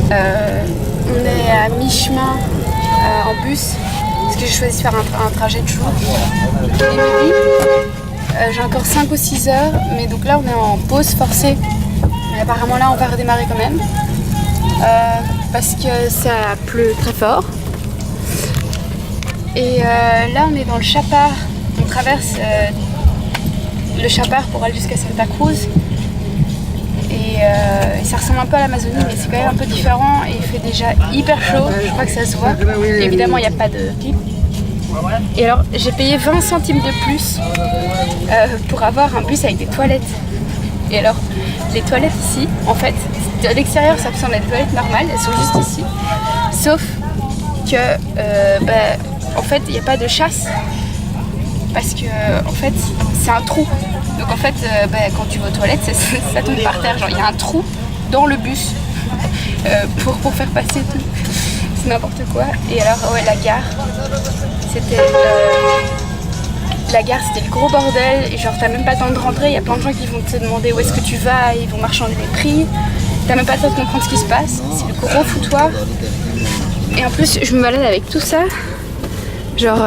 On est à mi-chemin en bus parce que j'ai choisi de faire un trajet de jour et midi. J'ai encore 5 ou 6 heures, mais donc là on est en pause forcée. Mais apparemment là on va redémarrer quand même parce que ça pleut très fort. Et là on est dans le Chapare, on traverse le Chapare pour aller jusqu'à Santa Cruz. Et ça ressemble un peu à l'Amazonie, mais c'est quand même un peu différent et il fait déjà hyper chaud, je crois que ça se voit. Évidemment il n'y a pas de clip. Et alors j'ai payé 20 centimes de plus pour avoir un bus avec des toilettes. Et alors les toilettes ici, en fait, de l'extérieur ça ressemble à des toilettes normales, elles sont juste ici. Sauf que en fait il n'y a pas de chasse parce que en fait c'est un trou. Donc en fait quand tu vas aux toilettes ça tombe par terre, genre il y a un trou dans le bus pour faire passer tout. C'est n'importe quoi. Et alors ouais, la gare c'était le gros bordel et genre t'as même pas le temps de rentrer, il y a plein de gens qui vont te demander où est-ce que tu vas, ils vont marchander les prix, t'as même pas le temps de comprendre ce qui se passe, c'est le gros foutoir. Et en plus je me balade avec tout ça, genre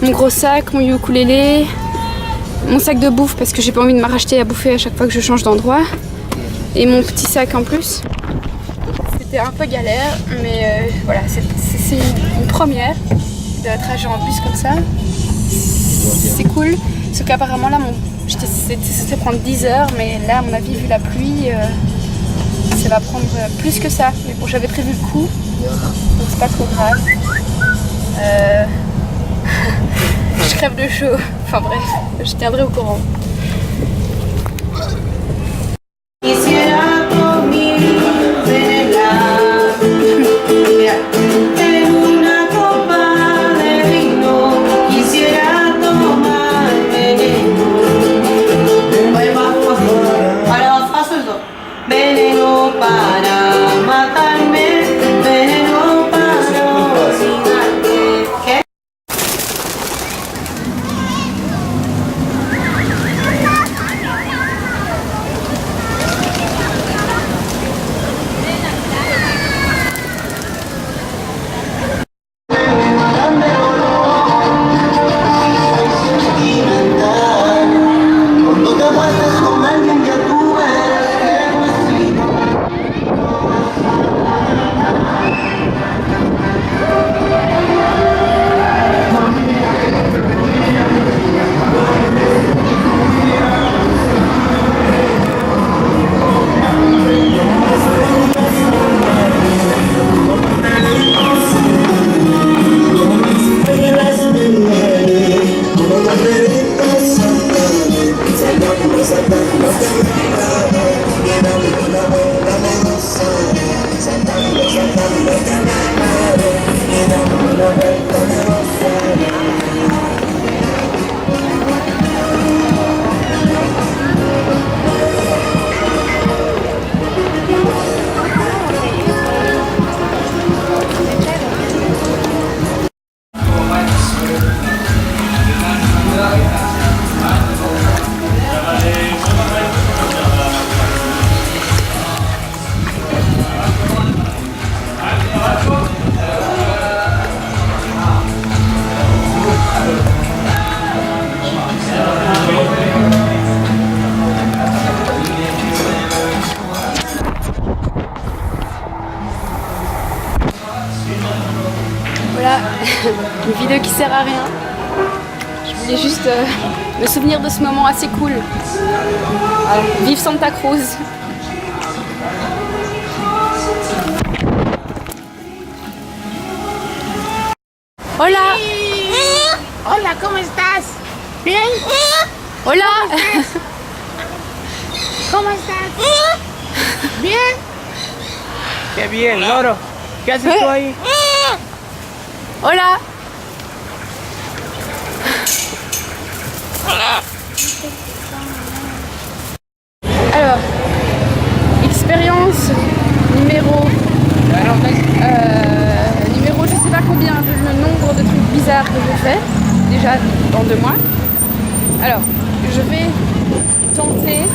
mon gros sac, mon ukulélé, mon sac de bouffe parce que j'ai pas envie de me racheter à bouffer à chaque fois que je change d'endroit, et mon petit sac en plus. C'était un peu galère, mais voilà, c'est une première de trajet en bus comme ça. C'est cool, sauf qu'apparemment là, c'était censé prendre 10 heures, mais là à mon avis vu la pluie, ça va prendre plus que ça. Mais bon, j'avais prévu le coup, donc c'est pas trop grave. Je crève de chaud, enfin bref, je tiendrai au courant. Voilà, une vidéo qui sert à rien. Je voulais juste me souvenir de ce moment assez cool. Alors, vive Santa Cruz! Hola! Hola, ¿cómo estás? ¿Bien? Hola! ¿Cómo estás? ¿Bien? Qué bien, loro. ¿Qué haces tú ahí? Hola! Alors, expérience numéro je sais pas combien, le nombre de trucs bizarres que je fais déjà dans 2 mois. Alors, je vais tenter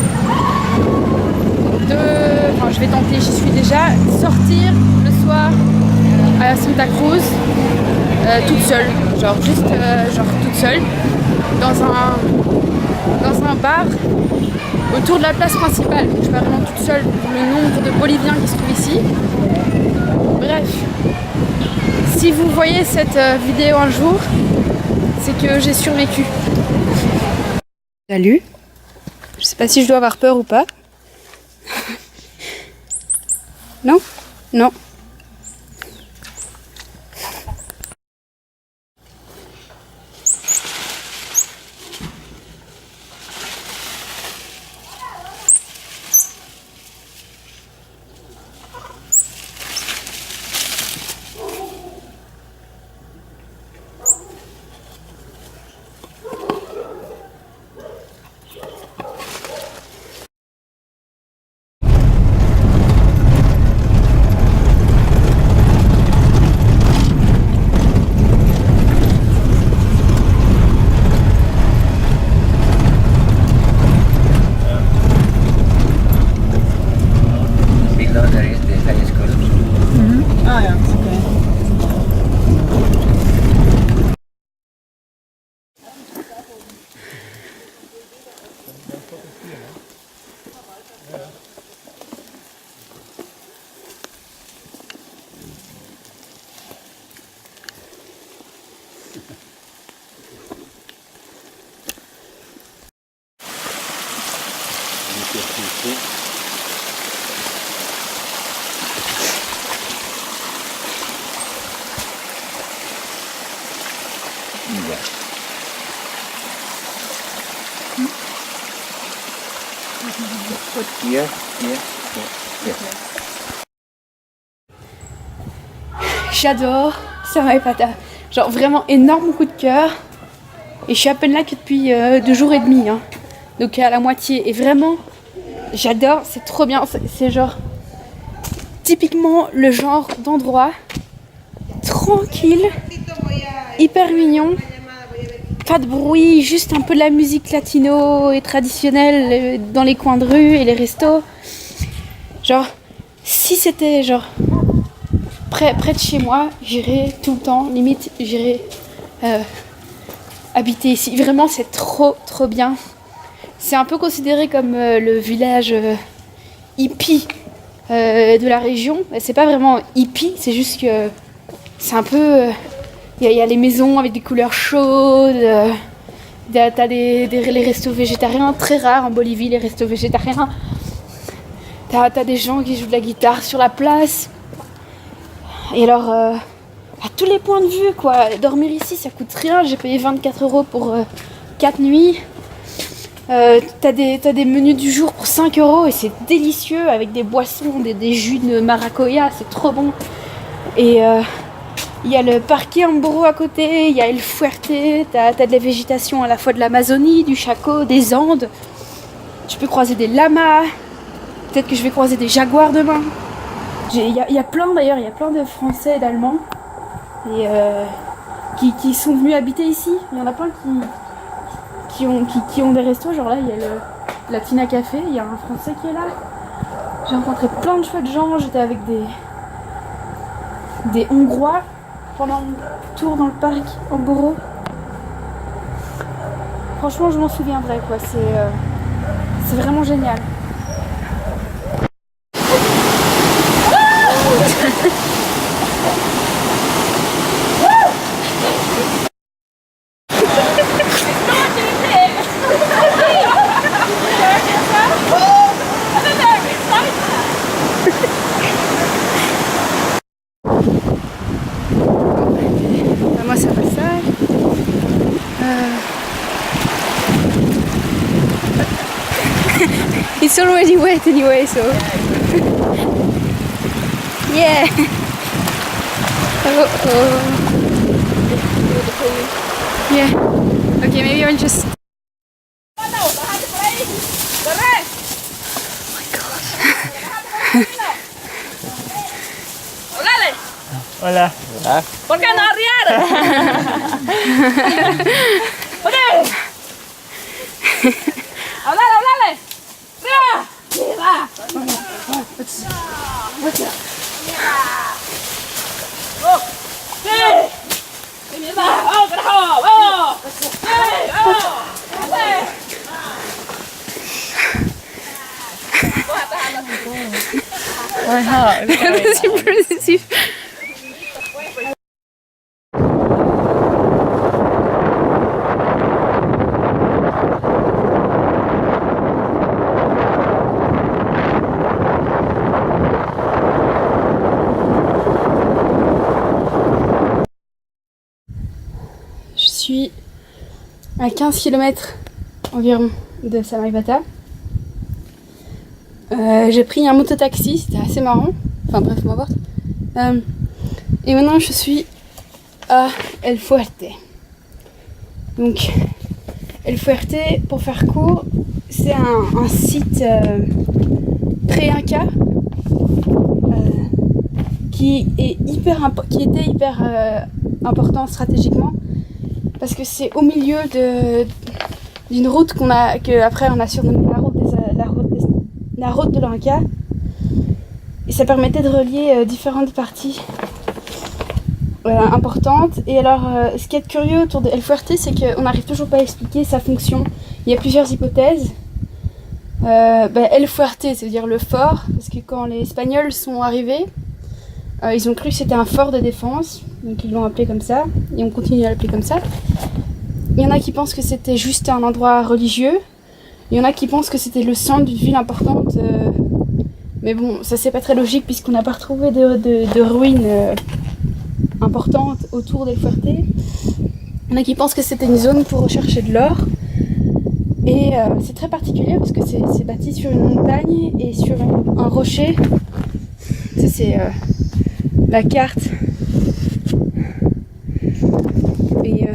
enfin je vais tenter, j'y suis déjà, sortir le soir à Santa Cruz toute seule, genre juste toute seule dans un bar autour de la place principale. Je suis pas vraiment toute seule pour le nombre de Boliviens qui se trouvent ici. Bref, si vous voyez cette vidéo un jour, c'est que j'ai survécu. Salut. Je sais pas si je dois avoir peur ou pas. Non? Non. J'adore Sama Epata. Genre vraiment énorme coup de cœur. Et je suis à peine là que depuis 2 jours et demi. Hein. Donc à la moitié. Et vraiment, j'adore, c'est trop bien. C'est genre typiquement le genre d'endroit tranquille, hyper mignon. Pas de bruit, juste un peu de la musique latino et traditionnelle dans les coins de rue et les restos. Genre, si c'était genre près de chez moi, j'irais tout le temps, limite j'irais habiter ici. Vraiment, c'est trop bien. C'est un peu considéré comme le village hippie de la région. C'est pas vraiment hippie, c'est juste que c'est un peu... Il y a les maisons avec des couleurs chaudes, t'as les restos végétariens, très rares en Bolivie les restos végétariens. T'as des gens qui jouent de la guitare sur la place. Et alors, à tous les points de vue, quoi. Dormir ici, ça coûte rien. J'ai payé 24 € pour 4 nuits. T'as des menus du jour pour 5 € et c'est délicieux avec des boissons, des jus de maracuya, c'est trop bon. Et il y a le Parque Amboro à côté, il y a El Fuerte, t'as de la végétation à la fois de l'Amazonie, du Chaco, des Andes. Tu peux croiser des lamas, peut-être que je vais croiser des jaguars demain. Il y a plein d'ailleurs, il y a plein de Français et d'Allemands et, qui sont venus habiter ici. Il y en a plein qui ont des restos, genre là il y a le Latina Café, il y a un Français qui est là. J'ai rencontré plein de chouettes gens, j'étais avec des Hongrois pendant mon tour dans le parc Amboro. Franchement, je m'en souviendrai, quoi. C'est vraiment génial. Moi, ça passe ça. It's already wet anyway, so yeah. Yeah. Okay, maybe I'll just. Oh my god. Hola. ¿Por qué no arriar? Hablale. ¡Arriba! pas de soucis. C'est impressive. Je suis à 15 km environ de Samaritpata. J'ai pris un mototaxi, c'était assez marrant. Enfin bref, peu importe. Et maintenant je suis à El Fuerte. Donc El Fuerte, pour faire court, c'est un site pré-inca qui était hyper important stratégiquement parce que c'est au milieu d'une route qu'après on a surnommée la route de l'Inca, et ça permettait de relier différentes parties importantes. Et alors ce qui est curieux autour de El Fuerte, c'est qu'on n'arrive toujours pas à expliquer sa fonction. Il y a plusieurs hypothèses. El Fuerte, ça veut dire le fort, parce que quand les Espagnols sont arrivés, ils ont cru que c'était un fort de défense, donc ils l'ont appelé comme ça, et on continue à l'appeler comme ça. Il y en a qui pensent que c'était juste un endroit religieux. Il y en a qui pensent que c'était le centre d'une ville importante, mais bon, ça c'est pas très logique puisqu'on n'a pas retrouvé de ruines importantes autour d'El Fuerte. Il y en a qui pensent que c'était une zone pour rechercher de l'or, et c'est très particulier parce que c'est bâti sur une montagne et sur un rocher. Ça c'est la carte, et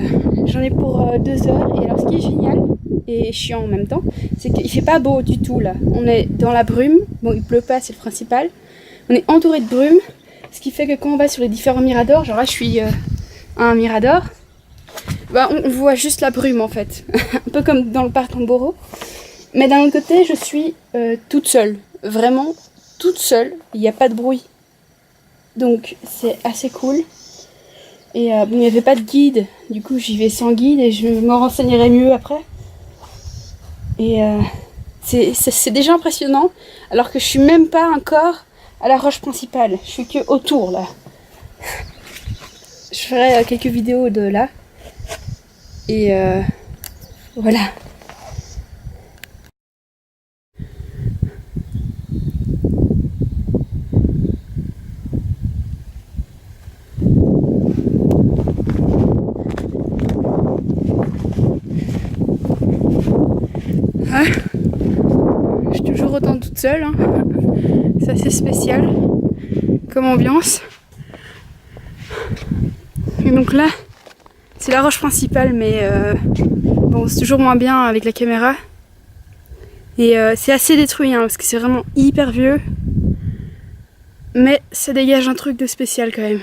j'en ai pour 2 heures. Et alors ce qui est génial et chiant en même temps, c'est qu'il fait pas beau du tout là. On est dans la brume, bon il pleut pas, c'est le principal. On est entouré de brume, ce qui fait que quand on va sur les différents miradors, genre là je suis à un mirador, on voit juste la brume en fait, un peu comme dans le parc Amboro. Mais d'un autre côté, je suis toute seule, vraiment toute seule, il n'y a pas de bruit. Donc c'est assez cool. Et il n'y avait pas de guide, du coup j'y vais sans guide et je me renseignerai mieux après. Et c'est déjà impressionnant, alors que je suis même pas encore à la roche principale, je suis que autour là. Je ferai quelques vidéos de là. Et voilà. Je suis toujours autant toute seule, hein. C'est assez spécial comme ambiance. Et donc là, c'est la roche principale, mais bon, c'est toujours moins bien avec la caméra. Et c'est assez détruit, hein, parce que c'est vraiment hyper vieux. Mais ça dégage un truc de spécial quand même.